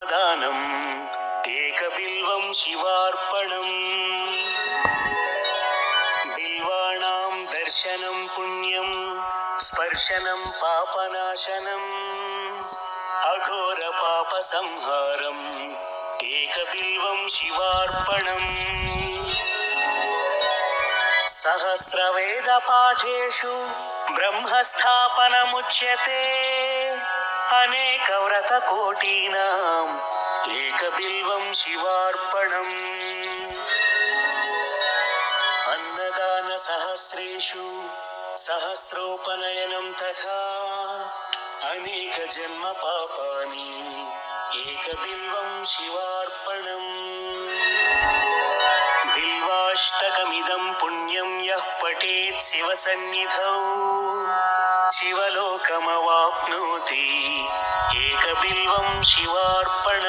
దానం ఏకబిల్వం శివార్పణం. బిల్వాణాం దర్శనం పుణ్యం స్పర్శనం పాపనాశనం. అఘోర పాప సంహారం ఏకబిల్వం శివార్పణం. సహస్రవేద పాఠేషు బ్రహ్మస్థాపనముచ్యతే. అనేక వ్రత కోటీనాం ఏకబిల్వం శివార్పణం. అన్నదాన సహస్రేషు సహస్రోపనయనం తథా. అనేక జన్మ పాపాని ఏకబిల్వం శివార్పణం. బిల్వాష్టకమిదం పుణ్యం యః పఠేత్ శివసన్నిధౌ శివలోకమవాప్నోతి ఏకబిల్వం శివార్పణం.